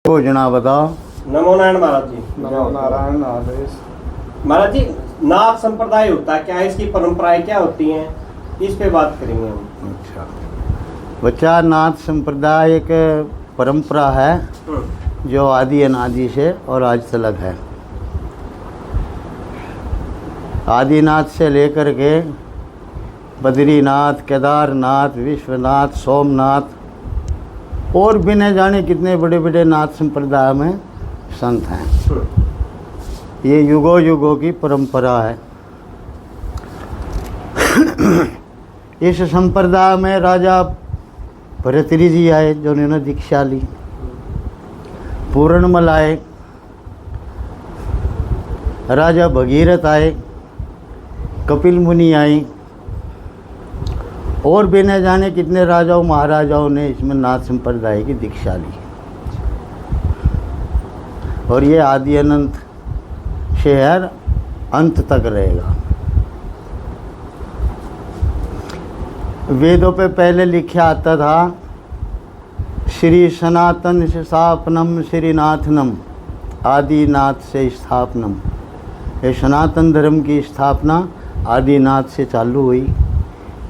भोजना बताओ। नमो नारायण महाराज जी। नमो नारायण आदेश। महाराज जी, नाथ संप्रदाय होता है क्या, इसकी परंपराएं क्या होती हैं, इस पे बात करेंगे हम। अच्छा बच्चा, नाथ संप्रदाय एक परंपरा है जो आदि अनादि से और आज तक है। आदिनाथ से लेकर के बद्रीनाथ, केदारनाथ, विश्वनाथ, सोमनाथ और भी न जाने कितने बड़े बड़े नाथ संप्रदाय में संत हैं। ये युगों युगों की परंपरा है। इस संप्रदाय में राजा भरतरी जी आए जो उन्होंने दीक्षा ली, पूर्णमल आए, राजा भगीरथ आए, कपिल मुनि आए और भी न जाने कितने राजाओं महाराजाओं ने इसमें नाथ संप्रदाय की दीक्षा ली। और ये आदि अनंत शहर अंत तक रहेगा। वेदों पे पहले लिखा आता था श्री सनातन स्थापनम श्रीनाथनम, आदिनाथ से स्थापनम। ये सनातन धर्म की स्थापना आदिनाथ से चालू हुई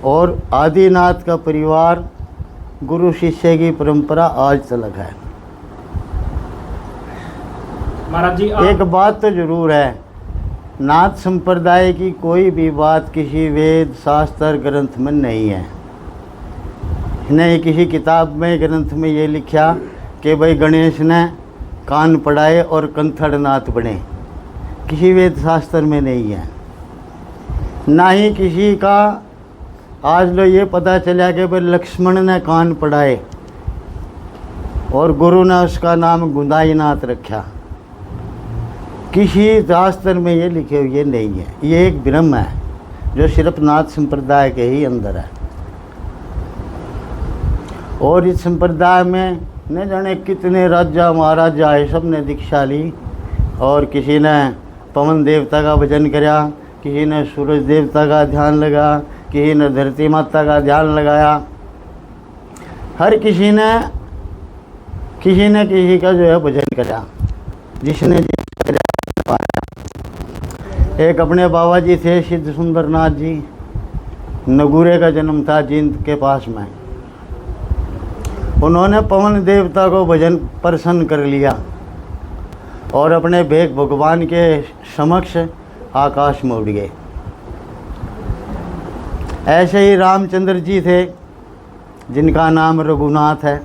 और आदिनाथ का परिवार गुरु शिष्य की परंपरा आज तक है। महाराज जी एक बात तो जरूर है, नाथ संप्रदाय की कोई भी बात किसी वेद शास्त्र ग्रंथ में नहीं है। नहीं किसी किताब में ग्रंथ में ये लिखा कि भाई गणेश ने कान पढ़ाए और कंथड़ नाथ बने, किसी वेद शास्त्र में नहीं है। ना ही किसी का आज लो ये पता चला कि भाई लक्ष्मण ने कान पढ़ाए और गुरु ने उसका नाम गुंदाईनाथ रखा। किसी शास्त्र में ये लिखे हुए नहीं है। ये एक भ्रम है जो सिर्फ नाथ संप्रदाय के ही अंदर है। और इस संप्रदाय में न जाने कितने राजा महाराजा आए, सब ने दीक्षा ली। और किसी ने पवन देवता का भजन किया, किसी ने सूरज देवता का ध्यान लगा, किसी ने धरती माता का ध्यान लगाया। हर किसी ने किसी का जो है भजन किया, जिसने एक अपने बाबा जी थे सिद्ध सुंदरनाथ जी, नगुरे का जन्म था जींद के पास में। उन्होंने पवन देवता को भजन प्रसन्न कर लिया और अपने भेख भगवान के समक्ष आकाश में उड़ गए। ऐसे ही रामचंद्र जी थे जिनका नाम रघुनाथ है।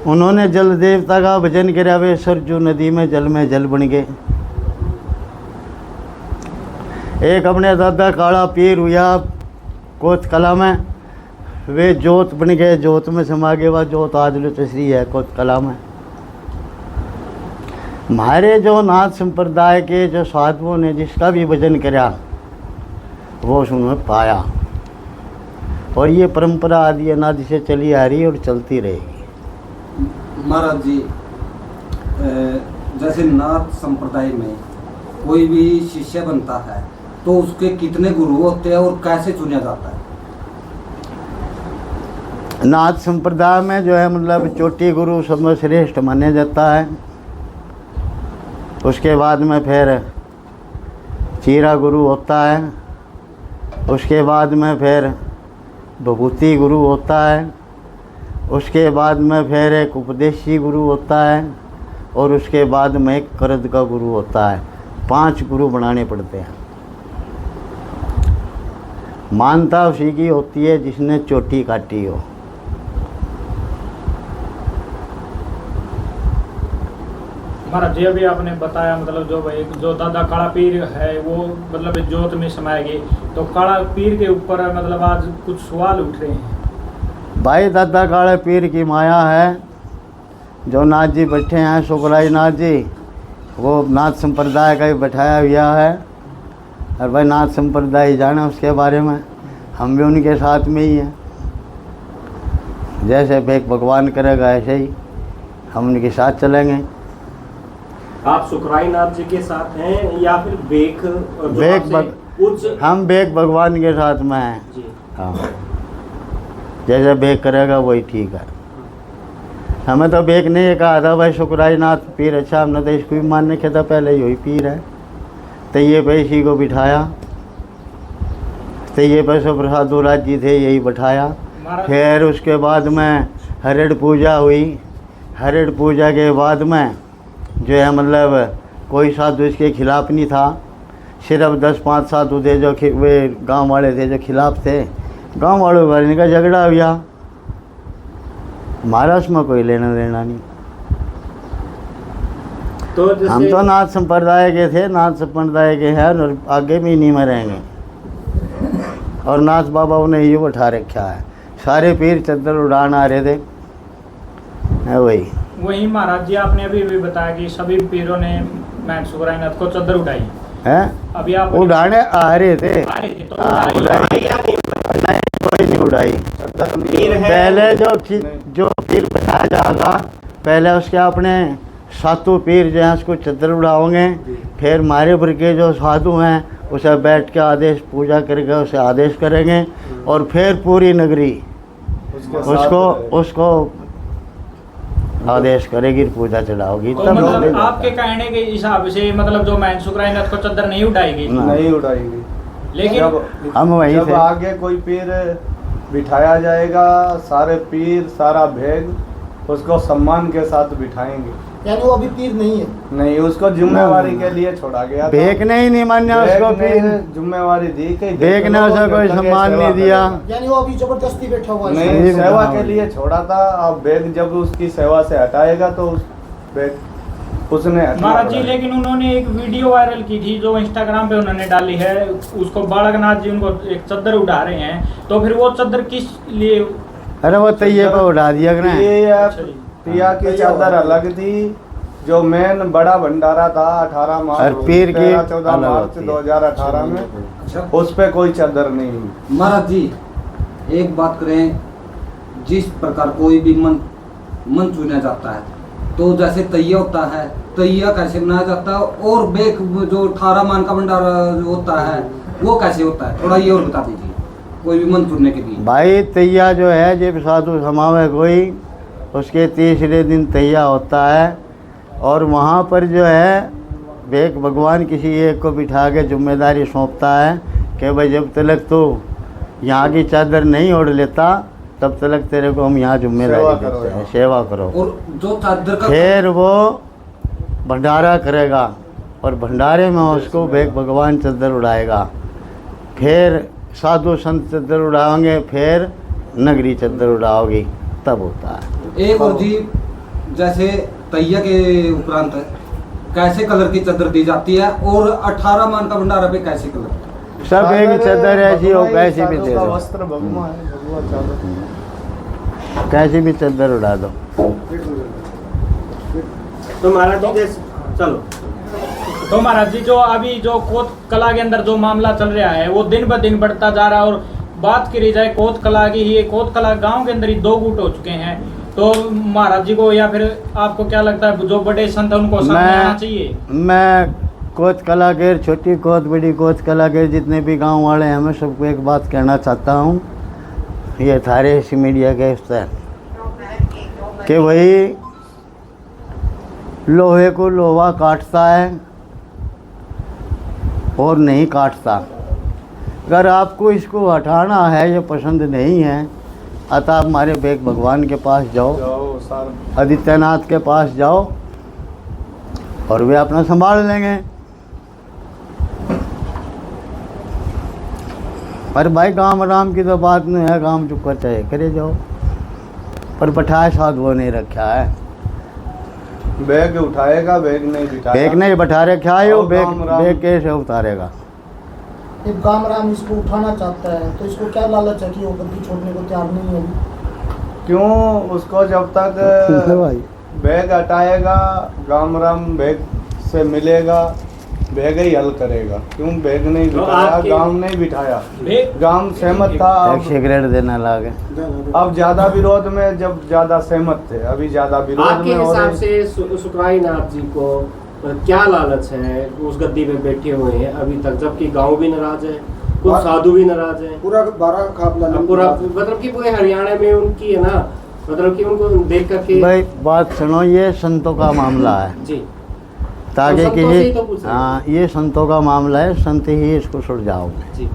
उन्होंने जल देवता का भजन किया, वे सरजू नदी में जल बन गए। एक अपने दादा काला पीर हुआ कोत कला में, वे जोत बन गए, जोत में समा गए। वह जोत आज तस्री है कोत कला में। हमारे जो नाथ संप्रदाय के जो साधुओं ने जिसका भी भजन किया वो उसने पाया। और ये परंपरा आदि अनादि से चली आ रही और चलती रहेगी। महाराज जी, जैसे नाथ संप्रदाय में कोई भी शिष्य बनता है तो उसके कितने गुरु होते हैं और कैसे चुना जाता है? नाथ संप्रदाय में जो है मतलब चोटी गुरु सबसे श्रेष्ठ माना जाता है। उसके बाद में फिर चीरा गुरु होता है। उसके बाद में फिर विभूति गुरु होता है। उसके बाद में फिर एक उपदेशी गुरु होता है और उसके बाद में एक करद का गुरु होता है। 5 गुरु बनाने पड़ते हैं। मानता उसी की होती है जिसने चोटी काटी हो। महाराज जी अभी आपने बताया मतलब जो भाई जो दादा काला पीर है वो मतलब जोत में समाए गए, तो काला पीर के ऊपर मतलब आज कुछ सवाल उठ रहे हैं। भाई दादा काले पीर की माया है। जो नाथ जी बैठे हैं सुखराई नाथ जी, वो नाथ संप्रदाय का ही बैठाया हुआ है। और भाई नाथ संप्रदाय जाना उसके बारे में, हम भी उनके साथ में ही हैं। जैसे भेख भगवान करेगा ऐसे ही हम उनके साथ चलेंगे। आप सुखराई नाथ जी के साथ हैं या फिर हम भेख भगवान के साथ में हैं। जी। हाँ, जैसे भेख करेगा वही ठीक है। हमें तो बेक ने ये कहा था भाई शुक्राई नाथ पीर अच्छा, हमने तो इसको भी मानने के था पहले यही पीर है। तो ये पे इसी को बिठाया, तो ये पे सो प्रसाद दुराज जी थे यही बैठाया। फिर उसके बाद में हरिड़ पूजा हुई। हरिड़ पूजा के बाद में जो है मतलब कोई साधु इसके खिलाफ नहीं था, सिर्फ 10-5 साधु थे जो वे गांव वाले थे जो खिलाफ थे। गांव वालों वाले का झगड़ा हुआ, हमारा उसमें कोई लेना देना नहीं। तो हम तो नाथ संप्रदाय के थे, नाथ संप्रदाय के हैं और आगे भी नहीं मरेंगे। और नाथ बाबा ने ये उठा रखा है, सारे पीर चद्दर उड़ान आ रहे थे है वही महाराज जी आपने अभी भी बताया कि सभी पीरों ने मैं सुखरायनाथ को चद्दर उठाई है। अभी आप उड़ाने आ रहे थे, तो कोई नहीं उड़ाई। पहले जो पीर बताया जाएगा, पहले उसके अपने सातों पीर जो हैं उसको चद्दर उड़ाओगे, फिर हमारे भर के जो साधु हैं उसे बैठ के आदेश पूजा करके उसे आदेश करेंगे, और फिर पूरी नगरी उसको आदेश करेगी, पूजा चढ़ाओगी। तो मतलब आपके कहने के हिसाब से मतलब जो मैं सुखरायनाथ को चद्दर नहीं उठाएगी, नहीं उठाएगी, लेकिन हम वहीं जब से आगे कोई पीर बिठाया जाएगा, सारे पीर सारा भेग उसको सम्मान के साथ बिठाएंगे। यानी वो अभी पीर नहीं है? नहीं, उसको जिम्मेवारी के लिए छोड़ा गया था। भेग ने ही नहीं माना उसको, पीर जिम्मेवारी दी कि भेग ने उसे कोई सम्मान नहीं दिया। यानी वो अभी जबरदस्ती बैठा हुआ है? नहीं, सेवा के लिए छोड़ा था। अब भेग जब उसकी सेवा से हटाएगा तो उस भेग उसने महाराज जी, लेकिन उन्होंने एक वीडियो वायरल की थी जो इंस्टाग्राम पे उन्होंने डाली है, उसको बालकनाथ जी उनको एक चद्दर उठा रहे हैं, तो फिर वो चद्दर किस लिए? अरे वो तैये पे उठा दिया कि नहीं? ये पिया की चादर अलग थी, जो मेन बड़ा भंडारा था 18 और मार्च पीर की 14 अलग मार्च होती है। 2018 में, अच्छा उस पे कोई चादर नहीं। महाराज जी एक बात करें, जिस प्रकार कोई भी मन चुना जाता है, तो जैसे तैया होता है, तैया कैसे बनाया जाता है, और बेक जो 18 मान का भंडारा होता है वो कैसे होता है, थोड़ा ये और बता दीजिए कोई भी मन चुनने के लिए। भाई तैया जो है जब साधु समावे कोई, उसके तीसरे दिन तैया होता है, और वहाँ पर जो है एक भगवान किसी एक को बिठा के जिम्मेदारी सौंपता है कि भाई जब तक तो यहाँ की चादर नहीं ओढ़ लेता तब तक तेरे को हम यहाँ जिम्मेदारी देते हैं, सेवा करो। और जो चादर का फिर वो भंडारा करेगा, और भंडारे में उसको एक भगवान चादर उड़ाएगा, फिर साधु संत चादर उड़ाएंगे, फिर नगरी चादर उड़ाओगी, तब होता है। एक और जी, जैसे तैया के उपरांत कैसे कलर की चादर दी जाती है, और 18 मान का भंडारा पे कैसे कलर? सब एक ही चादर ऐसी हो, कैसी भी दे दो, वस्त्र भगवा है, भगवा चादर। कैसी भी चादर उड़ा दो। तो महाराज जी जैसे चलो, तो महाराज जी जो अभी जो कोत कला के अंदर जो मामला चल रहा है वो दिन ब दिन बढ़ता जा रहा है, और बात करी जाए कोत कला की, ये कोत कला गांव के अंदर ही 2 गुट हो चुके हैं, तो महाराज जी को या फिर आपको क्या लगता है जो बड़े संत उनको सामने आना चाहिए? मैं कोत कलाकार, छोटी कोत बड़ी कोत कलाकार जितने भी गांव वाले हैं, मैं सबको एक बात कहना चाहता हूँ, ये थारे इसी मीडिया के इस तरह कि भाई लोहे को लोहा काटता है और नहीं काटता। अगर आपको इसको हटाना है, ये पसंद नहीं है, अतः आप हमारे बेग भगवान के पास जाओ, आदित्यनाथ के पास जाओ, और वे अपना संभाल लेंगे। पर भाई काम राम की तो बात नहीं है, काम चुप कर चाहे करे जाओ, पर बैठाए साधुओं ने रखा है। बैग उठाएगा, बैग नहीं बिठाएगा, बैग नहीं बैठा रखा है, वो बैग कैसे उतारेगा? जब काम राम इसको उठाना चाहता है तो इसको क्या लालच है कि वो गद्दी छोड़ने को तैयार नहीं है? क्यों? उसको जब तक बैग हटाएगा, गाम राम बैग से मिलेगा, बैग ही हल करेगा। क्यों? बैग नहीं बिठाया, गांव नहीं बिठाया, गांव सहमत था। एक सिगरेट देना लागे, अब ज्यादा विरोध में, जब ज्यादा सहमत थे, अभी ज्यादा विरोध आपके में हो हिसाब रहे। से सुखरायनाथ जी को क्या लालच है, उस गद्दी पे बैठे हुए हैं अभी तक, जबकि गांव भी नाराज है, कुछ साधु भी नाराज है, पूरा 12 काफिला पूरा मतलब कि पूरे हरियाणा में उनकी है ना मतलब कि उनको देख करके भाई बात सुनो, ये संतों का मामला है जी। ताकि तो संतों से ही किसी तो पूछ रहे हैं। हाँ, ये संतों का मामला है, संत ही इसको सुलझाओगे। जी